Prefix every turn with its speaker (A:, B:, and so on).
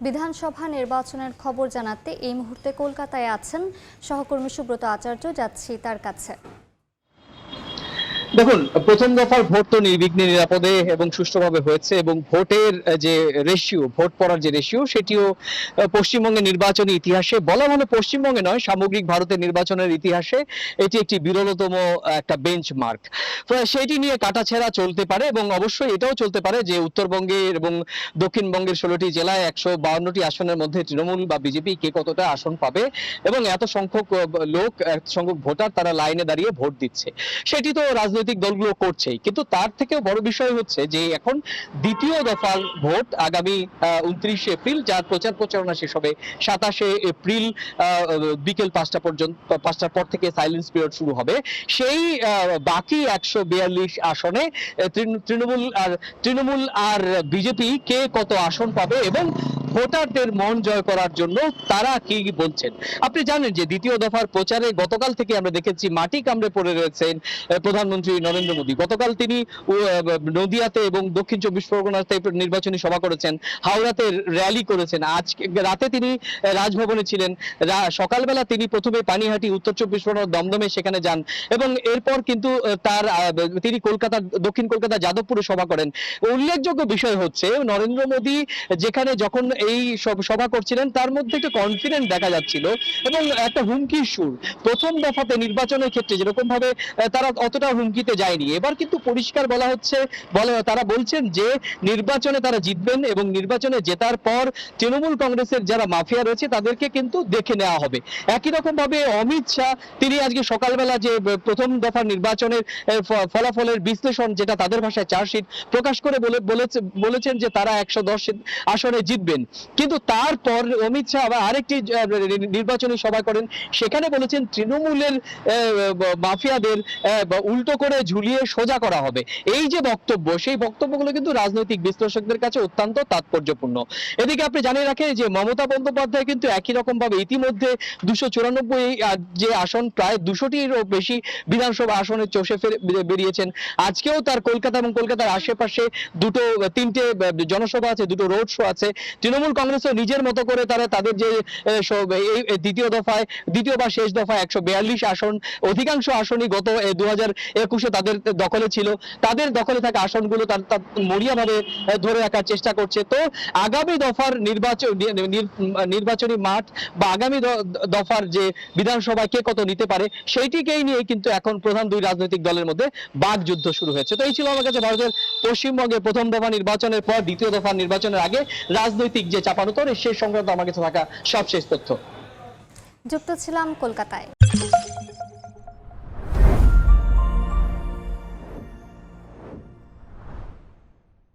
A: বিধানসভা নির্বাচনের খবর জানাতে এই মুহূর্তে কলকাতায় আছেন সহকর্মী সুব্রত আচার্য। যাচ্ছি তার কাছে।
B: দেখুন, প্রথম দফার ভোট তো নির্বিঘ্নে নিরাপদে এবং সুষ্ঠুভাবে হয়েছে এবং ভোটের যে রেশিও, ভোট পড়ার যে রেশিও, সেটিও পশ্চিমবঙ্গের নির্বাচনী ইতিহাসে বলা মানে পশ্চিমবঙ্গে নয়, সামগ্রিক ভারতের নির্বাচনের ইতিহাসে এটি একটি বিরলতম একটা বেঞ্চমার্ক। সেটি নিয়ে কাটাছেঁড়া চলতে পারে এবং অবশ্যই এটাও চলতে পারে যে উত্তরবঙ্গে এবং দক্ষিণবঙ্গের 16টি জেলায় 152টি আসনের মধ্যে তৃণমূল বা বিজেপি কে কতটা আসন পাবে এবং এত সংখ্যক লোক, এত সংখ্যক ভোটার তারা লাইনে দাঁড়িয়ে ভোট দিচ্ছে, সেটি তো রাজনৈতিক দলগুলো করছেই। কিন্তু তার থেকেও বড় বিষয় হচ্ছে যে এখন দ্বিতীয় দফার ভোট আগামী 29 এপ্রিল, যার প্রচার প্রচারণা শেষ হবে 27 এপ্রিল বিকেল 5টা পর্যন্ত, 5টার পর থেকে সাইলেন্স পিরিয়ড শুরু হবে। সেই বাকি 142 আসনে তৃণমূল আর বিজেপি কে কত আসন পাবে এবং ভোটারদের মন জয় করার জন্য তারা কি বলছেন। আপনি জানেন যে দ্বিতীয় দফার প্রচারে গতকাল থেকে আমরা দেখেছি মাটি কামড়ে পড়ে রয়েছেন প্রধানমন্ত্রী নরেন্দ্র মোদী। গতকাল তিনি নদিয়াতে এবং দক্ষিণ 24 পরগনাতে নির্বাচনী সভা করেছেন, হাওড়াতে র্যালি করেছেন, আজকে রাতে তিনি রাজভবনে ছিলেন, সকালবেলা তিনি প্রথমে পানিহাটি, উত্তর 24 পরগনার দমদমে সেখানে যান এবং এরপর কিন্তু তিনি দক্ষিণ কলকাতা যাদবপুরে সভা করেন। উল্লেখযোগ্য বিষয় হচ্ছে নরেন্দ্র মোদী যেখানে যখন এই সভা করছিলেন তার মধ্যে একটু কনফিডেন্ট দেখা যাচ্ছিল এবং একটা হুমকির সুর। প্রথম দফাতে নির্বাচনের ক্ষেত্রে যেরকম ভাবে তারা অতটা হুমকিতে যায়নি, এবার কিন্তু পরিষ্কার বলা হচ্ছে, তারা বলছেন যে নির্বাচনে তারা জিতবেন এবং নির্বাচনে জেতার পর তৃণমূল কংগ্রেসের যারা মাফিয়া রয়েছে তাদেরকে কিন্তু দেখে নেওয়া হবে। একই রকম ভাবে অমিত শাহ তিনি আজকে সকালবেলা যে প্রথম দফার নির্বাচনের ফলাফলের বিশ্লেষণ, যেটা তাদের ভাষায় চার্জশিট প্রকাশ করে বলেছেন যে তারা 110 আসনে জিতবেন। কিন্তু তারপর অমিত শাহ আবার আরেকটি নির্বাচনী সভা করেন, সেখানে বলেছেন তৃণমূলের মাফিয়াদের উল্টো করে ঝুলিয়ে সোজা করা হবে। এই যে বক্তব্য, সেই বক্তব্যগুলো কিন্তু রাজনৈতিক বিশ্লেষকদের কাছে অত্যন্ত তাৎপর্যপূর্ণ। এদিকে আপনি জানিয়ে রাখেন যে মমতা বন্দ্যোপাধ্যায় কিন্তু একই রকম ভাবে ইতিমধ্যে 294 যে আসন, প্রায় 200টিরও বেশি বিধানসভা আসনে চষে বেরিয়েছেন। আজকেও তার কলকাতা এবং কলকাতার আশেপাশে তিনটে জনসভা আছে, দুটো রোড শো আছে। তৃণমূল কংগ্রেসও নিজের মতো করে তাদের যে দ্বিতীয় বা শেষ দফায় 142 আসন, অধিকাংশ আসনই গত 2021-এ তাদের দখলে ছিল। তাদের দখলে থাকা আসনগুলো তার মরিয়াভাবে ধরে রাখার চেষ্টা করছে। তো আগামী দফার নির্বাচনী মাঠ বা আগামী দফার যে বিধানসভা কে কত নিতে পারে, সেইটিকেই নিয়ে কিন্তু এখন প্রধান দুই রাজনৈতিক দলের মধ্যে বাকযুদ্ধ শুরু হয়েছে। তো এই ছিল আমার কাছে ভারতের পশ্চিমবঙ্গে প্রথম দফা নির্বাচনের পর দ্বিতীয় দফা নির্বাচনের আগে রাজনৈতিক যে চাপানোতর, সেই সংক্রান্ত আমার কাছে থাকা সবশেষ তথ্য।
A: যুক্ত ছিলাম কলকাতায়।